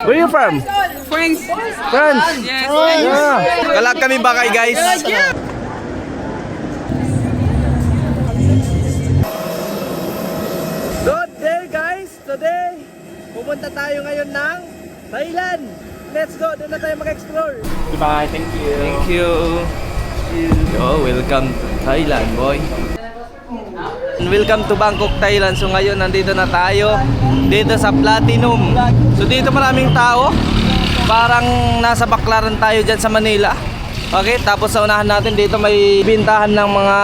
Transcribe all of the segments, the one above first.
Where you from? France. France? Yes. Ah. Kalag kami bakay guys. Good day guys! Today, pupunta tayo ngayon ng Thailand. Let's go! Doon na tayo mag-explore. Goodbye, thank you. Thank you. Oh, welcome to Thailand, boy. Welcome to Bangkok, Thailand. So ngayon nandito na tayo dito sa Platinum. So dito maraming tao. Parang nasa Baklaran tayo dyan sa Manila. Okay, tapos sa unahan natin dito may bintahan ng mga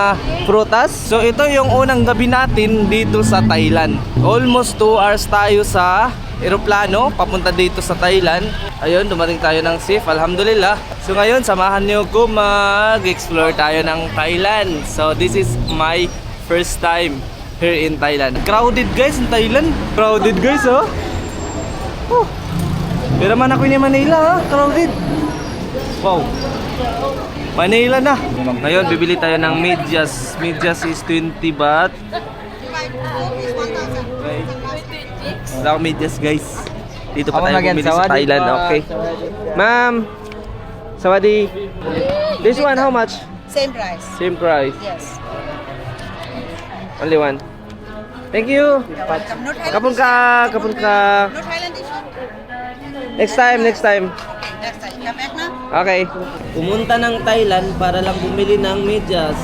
prutas. So ito yung unang gabi natin dito sa Thailand. Almost 2 hours tayo sa eroplano papunta dito sa Thailand. Ayun, dumating tayo ng safe, alhamdulillah. So ngayon, samahan niyo ko mag-explore tayo ng Thailand. So this is my first time here in Thailand. Crowded guys in Thailand. Crowded guys, oh. Pero man ako ni Manila, crowded. Wow. Manila na. Ngayon, bibili tayo ng medyas. Medyas is 20 baht. Okay. Wala akong medyas guys. Dito pa tayo bumili sa Thailand, okay. Ma'am, sawadi. This one, how much? Same price. Same price. Yes. Only one. Thank you. No Thailand. Kapun ka, kapun ka. No Thailand dish. Next time, next time. Okay, next time. Come back na. Okay. Pumunta ng Thailand para lang bumili ng medyas.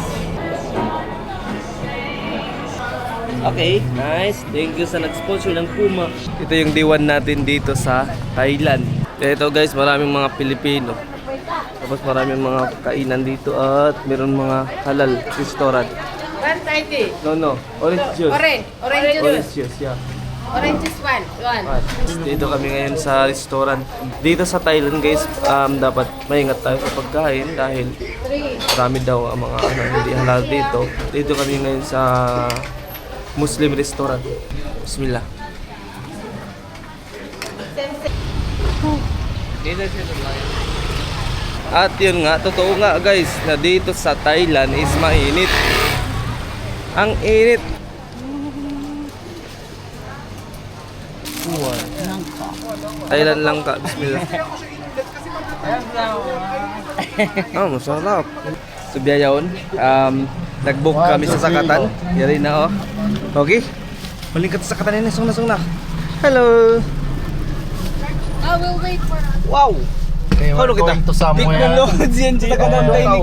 Okay, nice. Thank you sa nag-sponsor ng Puma. Ito yung D1 natin dito sa Thailand. Ito guys, maraming mga Pilipino. Tapos maraming mga kainan dito at meron mga halal restaurant. 190. No. Orange juice. Orange juice, yeah. Orange is one. Dito kami ngayon sa restaurant. Dito sa Thailand guys, dapat maingat tayo sa pagkain dahil marami daw ang mga hindi halal dito. Dito kami ngayon sa Muslim restaurant. Bismillah. At yun nga, totoo nga guys, na dito sa Thailand is mainit. Ang init. Thailand lang ka, bismillah. Masarap. So biyayaon, nag-book kami sa sakatan. Yari na oh. Okay. Maling ka sa sakatan na, sung na. Hello. I will wait for us. Wow. Ano kita? Going to somewhere.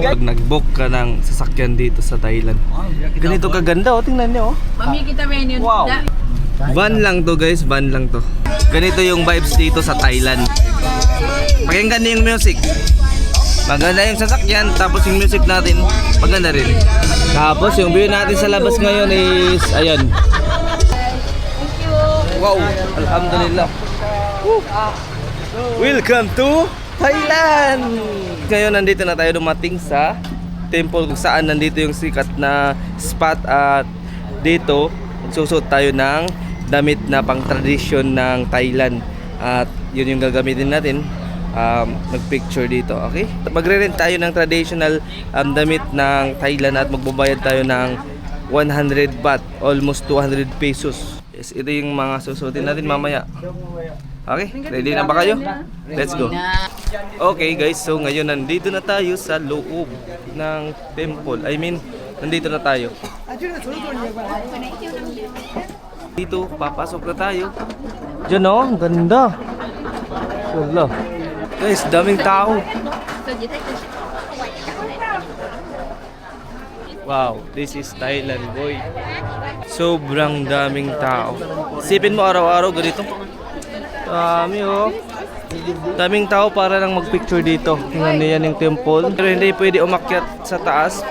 Pag nag-book ka ng sasakyan dito sa Thailand, ganito kaganda oh, tingnan niyo oh. Mami, kita menu. Wow. Van lang to guys, van lang to. Ganito yung vibes dito sa Thailand. Pakinggan niyo yung music. Maganda yung sasakyan, tapos yung music natin, maganda rin. Tapos yung view natin sa labas ngayon is, ayan. Wow, alhamdulillah. Woo. Welcome to Thailand! Ngayon nandito na tayo dumating sa temple kung saan nandito yung sikat na spot at dito susuot tayo ng damit na pang tradisyon ng Thailand at yun yung gagamitin natin mag-picture dito, okay? Magre-rent tayo ng traditional damit ng Thailand at magbabayad tayo ng 100 baht, almost 200 pesos. Yes, ito yung mga susuotin natin mamaya. Okay, ready na ba kayo? Let's go. Okay guys, so ngayon nandito na tayo sa loob ng temple. I mean, nandito na tayo. Dito, papasok na tayo. Diyan oh, ang ganda. Wala. Guys, daming tao. Wow, this is Thailand, boy. Sobrang daming tao. Isipin mo araw-araw ganito. Dami oh. Daming tao para lang mag-picture dito. Tingnan niyo yan yung temple. Pero hindi pwede umakyat sa taas.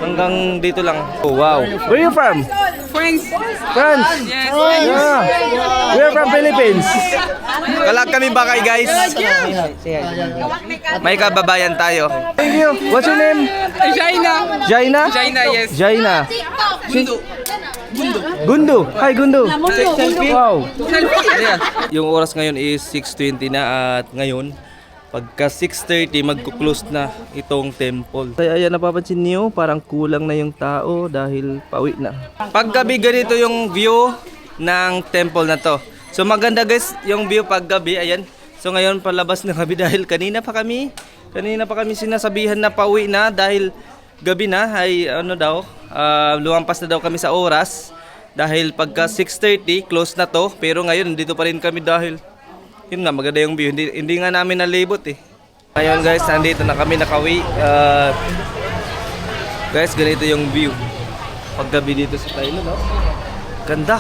Hanggang dito lang. Oh, wow. Where are you from? France. France? Yes. Ah, we're from Philippines. Kalag kami bakay guys. May kababayan tayo. Thank you. What's your name? China. Jaina? China, yes. Jaina. Gundu. Hi Gundu. Wow. Yung oras ngayon is 6:20 na at ngayon pagka 6:30 magko-close na itong temple. Kaya ayan, napapansin niyo parang kulang na yung tao dahil pauwi na. Paggabi ganito yung view ng temple na to. So maganda guys yung view paggabi, ayan. So ngayon palabas na kami dahil kanina pa kami sinasabihan na pauwi na dahil gabi na ay ano daw, lumampas na daw kami sa oras dahil pagka 6:30 close na to, pero ngayon dito pa rin kami dahil yun nga maganda yung view, hindi nga namin nalibot eh. Ngayon guys, nandito na kami nakauwi. Guys, ganito yung view paggabi dito sa Thailand, no? Ganda.